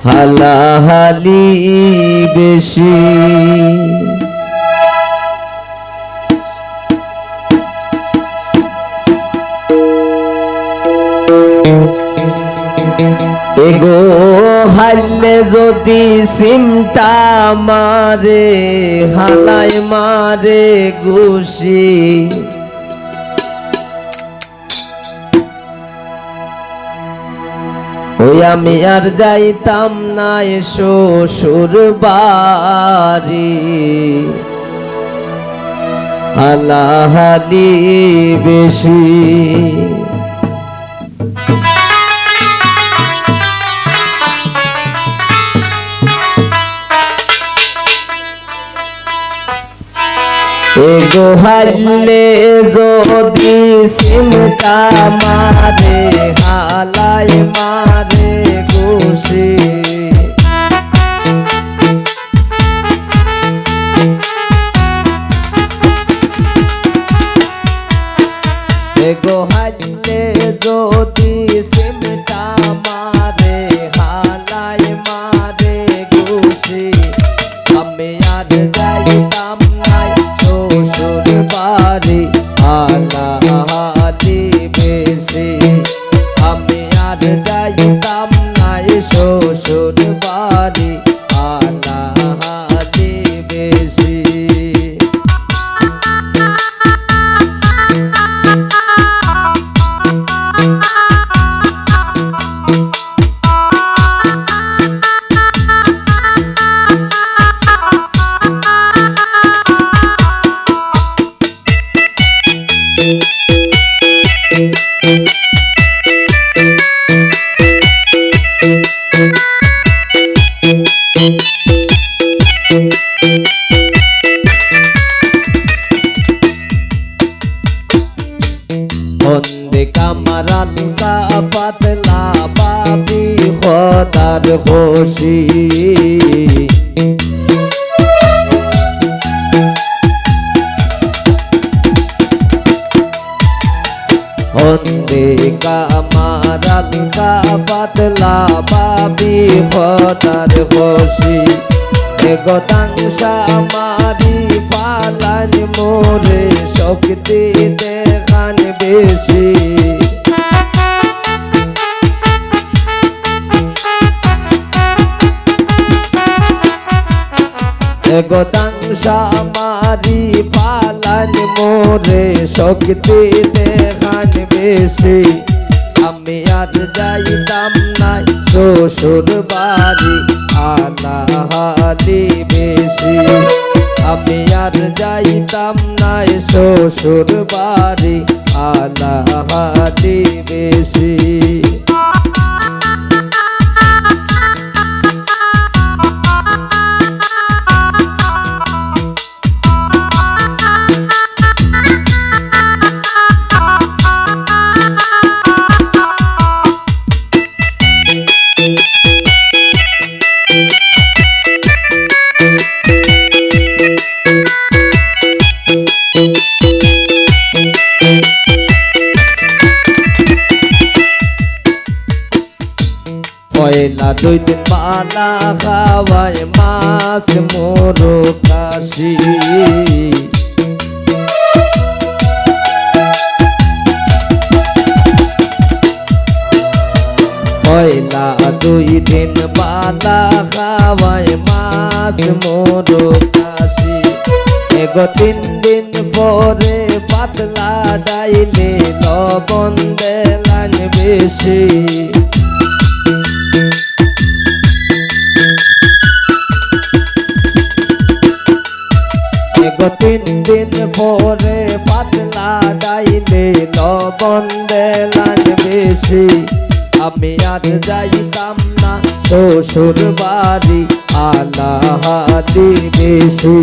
হালাহালি বেশি। এগো হারলে যদি সিমটা মারে হালাই মারে ঘুষি, ওই আমি আর যাইতাম না শ্বশুর বাড়ি, হালাহালি বেশি। এগো হারলে যদি সিমটা মারে হালাই মারে ঘুষি, এগো হারলে যদি সিমটা মারে হালাই মারে ঘুষি, আমি আর যাইতাম শ্বশুর বাড়ি, হালাহালি বেশি। আমি আর যাইতাম না শ্বশুর বাড়ি, হালাহালি বেশি। বন্দে কামারান কা পাতলা বাবি খোদার খুশি, বন্দে কামারান কা পাতলা বাবি খোদার খুশি। এগো তাংসা মারি পালান মোরে শক্তি দেখান বেশি, এগো তাংসা মারি পালান মোরে শক্তি দেখান বেশি। আমি আর যাইতাম না শ্বশুর বাড়ি, হালাহালি বেশি। আমি আর যাইতাম না শ্বশুর বাড়ি, হালাহালি বেশি। পয়লা 2 দিন পালা খাওয়ায় মাছ মোরো কাশি, পয়লা 2 দিন পালা খাওয়ায় মাছ মোরো কাশি। এগো 3 দিন পরে পাতলা ডাইলে লবণ দেলান বেশি, এগো 3 দিন পরে পাতলা ডাইলে লবণ দেলান বেশি। আমি আর যাইতাম না শ্বশুর বাড়ি, হালাহালি বেশি।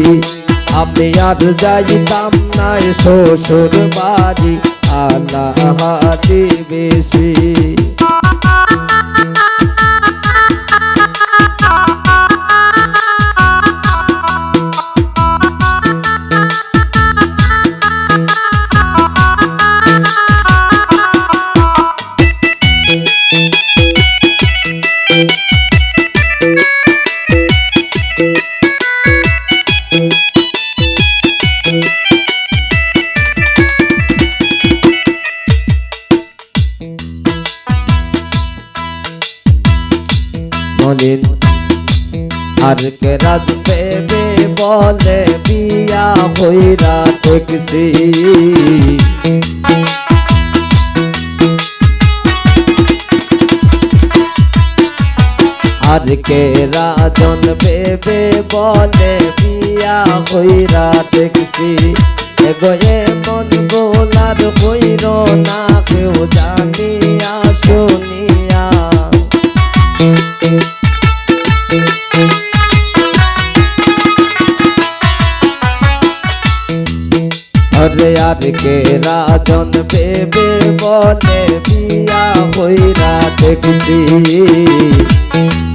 আমি আর যাইতাম না শ্বশুর বাড়ি, হালাহালি বেশি। মলিন আর কে রাজ পেবে বলে বিয়া হইরা দেখছি আর কে রাজন পেবে বলে বিয়া হইরা দেখছি এগো এমন গোলার হইর না কেউ জানিয়া শুনিয়া আরে আর কে রাজন পেবে বলে বিয়া হইরা দেখছি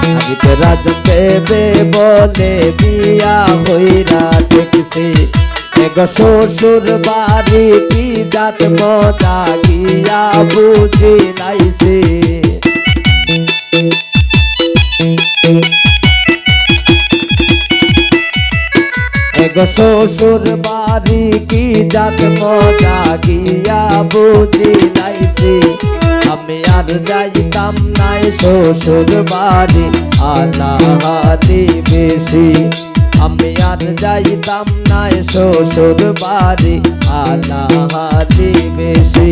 আর কে রাজন পেবে বলে বিয়া হইরা দেখছি এগো শ্বশুর বাড়ি কি জাত মজা গিয়া বুঝি লাইছে এগো শ্বশুর বাড়ি কি জাত মজা গিয়া বুঝি লাইছে আমি আর যাইতাম নাই শ্বশুর বাড়ি আলাহালি বেশি আমি আর যাইতাম নাই শ্বশুর বাড়ি আলাহালি বেশি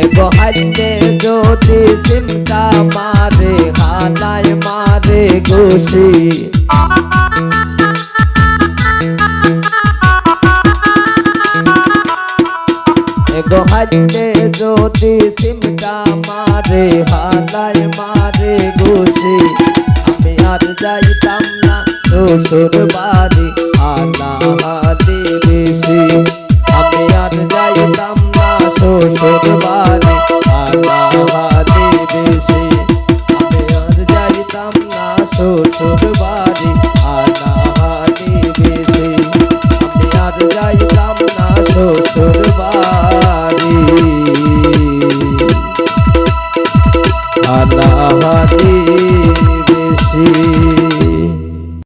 এগো হাইতে যদি সিমটা মারে হালায় মারে ঘুষি এগো হাইতে যদি সিমটা মারে হালায় মারে ঘুষি আমি আর যাইতাম না শ্বশুর বাড়ি আলাহালি বেশি আমি আর যাইতাম না শ্বশুর বাড়ি আলাহালি বেশি আমি আর যাইতাম না শ্বশুর বাড়ি আলাহালি বেশি আমি আর যাইতাম না শ্বশুর বাড়ি আলাহালি বেশি।